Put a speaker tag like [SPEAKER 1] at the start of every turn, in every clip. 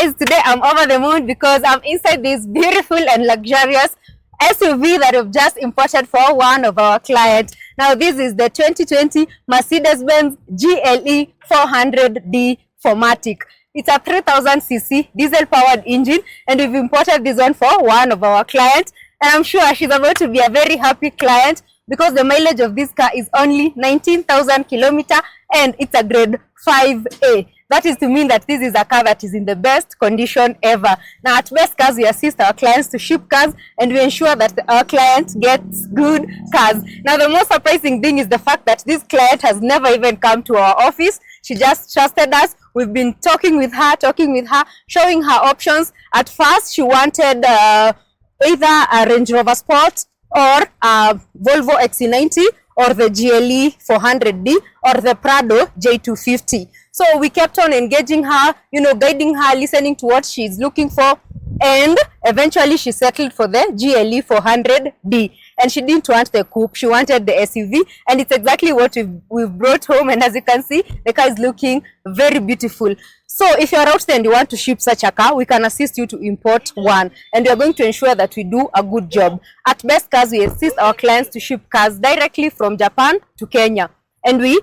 [SPEAKER 1] guys, today I'm over the moon because I'm inside this beautiful and luxurious SUV that we've just imported for one of our clients. Now this is the 2020 Mercedes-Benz GLE 400D 4MATIC. It's a 3000cc diesel powered engine and we've imported this one for one of our clients, and I'm sure she's about to be a very happy client because the mileage of this car is only 19,000 kilometers and it's a grade 5A. That is to mean that this is a car that is in the best condition ever. Now at Best Cars, we assist our clients to ship cars and we ensure that our client gets good cars. Now the most surprising thing is the fact that this client has never even come to our office. She just trusted us. We've been talking with her, showing her options. At first, she wanted either a Range Rover Sport or a Volvo XC90 or the GLE 400D or the Prado J250. So we kept on engaging her, guiding her, listening to what she's looking for, and eventually she settled for the GLE 400D. And she didn't want the coupe, she wanted the SUV, and it's exactly what we've brought home. And as you can see, the car is looking very beautiful. So if you're out there and you want to ship such a car, we can assist you to import one, and we're going to ensure that we do a good job. At Best Cars, we assist our clients to ship cars directly from Japan to Kenya, and we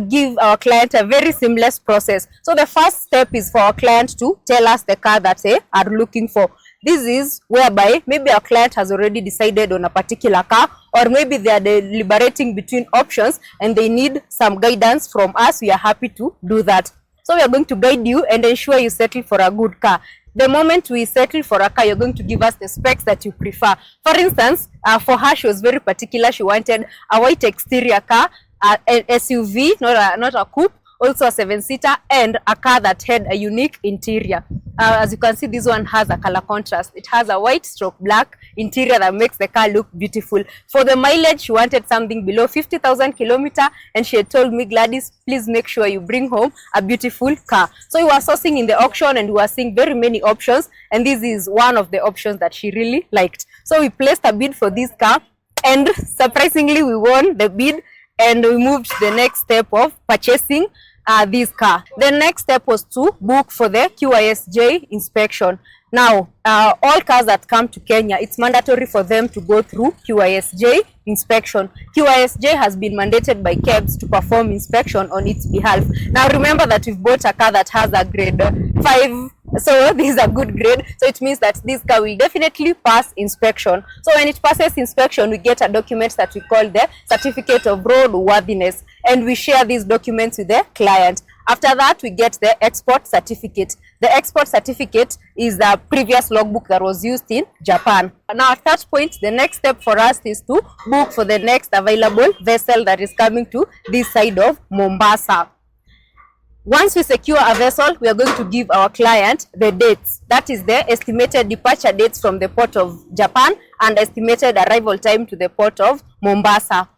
[SPEAKER 1] give our client a very seamless process. So the first step is for our client to tell us the car that they are looking for. This is whereby maybe our client has already decided on a particular car, or maybe they are deliberating between options and they need some guidance from us. We are happy to do that. So we are going to guide you and ensure you settle for a good car. The moment we settle for a car, you're going to give us the specs that you prefer. For instance, for her, she was very particular. She wanted a white exterior car, an SUV, not a coupe, also a 7-seater, and a car that had a unique interior. As you can see, this one has a color contrast. It has a white stroke black interior that makes the car look beautiful. For the mileage, she wanted something below 50,000 kilometers, and she had told me, Gladys, please make sure you bring home a beautiful car. So we were sourcing in the auction and we were seeing very many options, and this is one of the options that she really liked. So we placed a bid for this car, and surprisingly we won the bid, and we moved to the next step of purchasing this car. The next step was to book for the QISJ inspection. Now, all cars that come to Kenya, it's mandatory for them to go through QISJ inspection. QISJ has been mandated by KEBS to perform inspection on its behalf. Now, remember that we've bought a car that has a grade 5. So this is a good grade, so it means that this car will definitely pass inspection. So when it passes inspection, we get a document that we call the certificate of roadworthiness, and we share these documents with the client. After that, we get the export certificate. The export certificate is the previous logbook that was used in Japan. Now at that point, the next step for us is to book for the next available vessel that is coming to this side of Mombasa. Once we secure a vessel, we are going to give our client the dates. That is the estimated departure dates from the port of Japan and estimated arrival time to the port of Mombasa.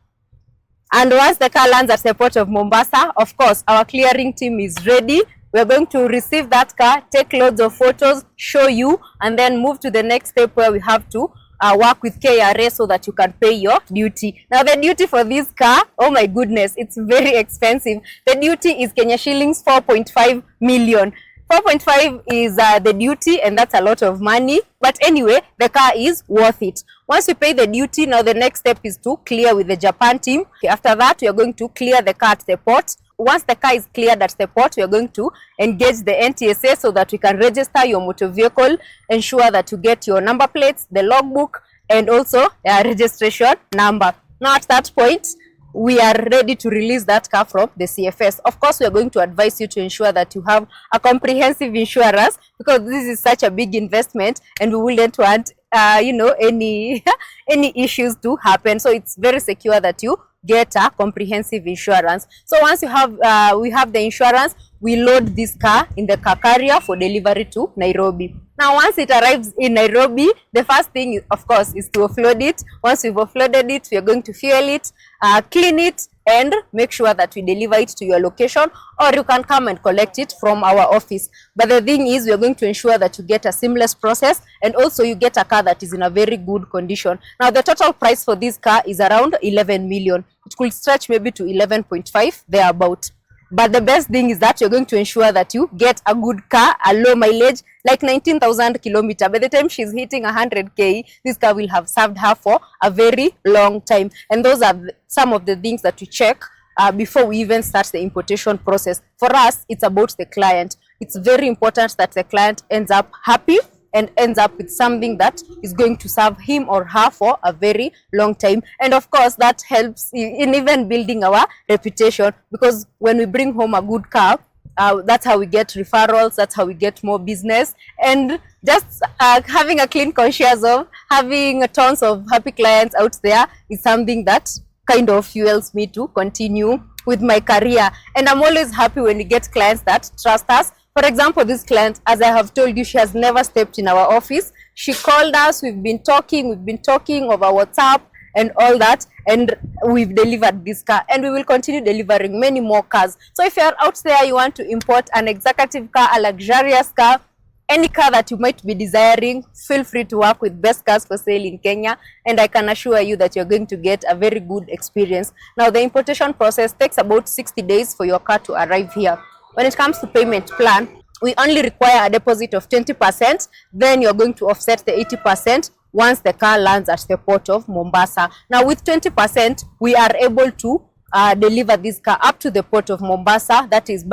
[SPEAKER 1] And once the car lands at the port of Mombasa, of course, our clearing team is ready. We are going to receive that car, take loads of photos, show you, and then move to the next step where we have to work with KRA so that you can pay your duty. Now the duty for this car, oh my goodness, it's very expensive. The duty is Kenya shillings 4.5 million. 4.5 is the duty, and that's a lot of money. But anyway, the car is worth it. Once we pay the duty, now the next step is to clear with the Japan team. Okay, after that, we are going to clear the car at the port. Once the car is cleared at the port, we are going to engage the NTSA so that we can register your motor vehicle, ensure that you get your number plates, the logbook, and also a registration number. Now at that point, we are ready to release that car from the CFS. Of course, we are going to advise you to ensure that you have a comprehensive insurance, because this is such a big investment and we wouldn't want any issues to happen. So it's very secure that you get a comprehensive insurance. So once you have we have the insurance, we load this car in the car carrier for delivery to Nairobi. Now once it arrives in Nairobi, the first thing of course is to offload it. Once we've offloaded it, we are going to fuel it, clean it, and make sure that we deliver it to your location, or you can come and collect it from our office. But the thing is, we are going to ensure that you get a seamless process, and also you get a car that is in a very good condition. Now the total price for this car is around 11 million. It could stretch maybe to 11.5 thereabout. But the best thing is that you're going to ensure that you get a good car, a low mileage, like 19,000 kilometer. By the time she's hitting 100k, this car will have served her for a very long time. And those are some of the things that we check before we even start the importation process. For us, it's about the client. It's very important that the client ends up happy and ends up with something that is going to serve him or her for a very long time. And of course, that helps in even building our reputation, because when we bring home a good car, that's how we get referrals, that's how we get more business. And just having a clean conscience of having tons of happy clients out there is something that kind of fuels me to continue with my career. And I'm always happy when we get clients that trust us. For example, this client, as I have told you, she has never stepped in our office. She called us, we've been talking over WhatsApp and all that, and we've delivered this car, and we will continue delivering many more cars. So if you're out there, you want to import an executive car, a luxurious car, any car that you might be desiring, feel free to work with Best Cars for Sale in Kenya, and I can assure you that you're going to get a very good experience. Now, the importation process takes about 60 days for your car to arrive here. When it comes to payment plan, we only require a deposit of 20%. Then you're going to offset the 80% once the car lands at the port of Mombasa. Now, with 20%, we are able to deliver this car up to the port of Mombasa. That is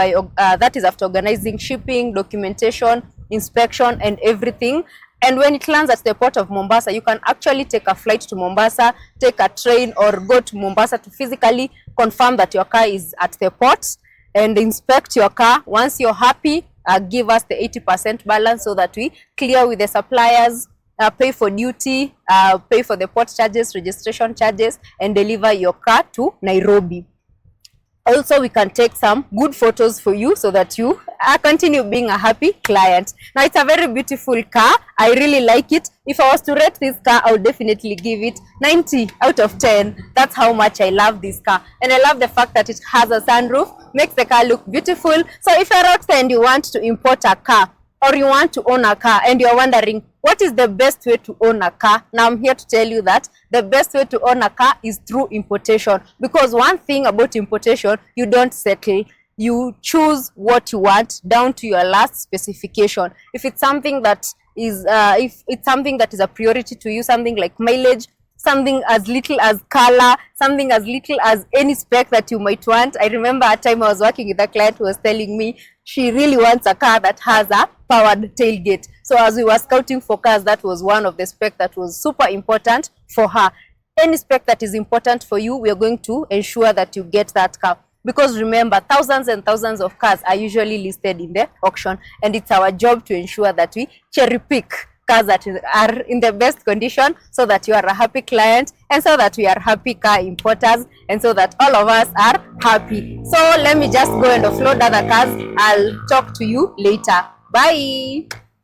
[SPEAKER 1] after organizing shipping, documentation, inspection, and everything. And when it lands at the port of Mombasa, you can actually take a flight to Mombasa, take a train, or go to Mombasa to physically confirm that your car is at the port and inspect your car. Once you're happy, give us the 80% balance so that we clear with the suppliers, pay for duty, pay for the port charges, registration charges, and deliver your car to Nairobi. Also, we can take some good photos for you so that you continue being a happy client. Now, it's a very beautiful car. I really like it. If I was to rate this car, I would definitely give it 90 out of 10. That's how much I love this car. And I love the fact that it has a sunroof, makes the car look beautiful. So if you're out there and you want to import a car, or you want to own a car and you're wondering what is the best way to own a car, now I'm here to tell you that the best way to own a car is through importation. Because one thing about importation, you don't settle. You choose what you want down to your last specification. If it's something that is a priority to you, something like mileage, something as little as color, something as little as any spec that you might want. I remember a time I was working with a client who was telling me she really wants a car that has a powered tailgate. So as we were scouting for cars, that was one of the specs that was super important for her. Any spec that is important for you, we are going to ensure that you get that car. Because remember, thousands and thousands of cars are usually listed in the auction, and it's our job to ensure that we cherry pick cars that are in the best condition so that you are a happy client, and so that we are happy car importers, and so that all of us are happy. So let me just go and offload other cars. I'll talk to you later. Bye.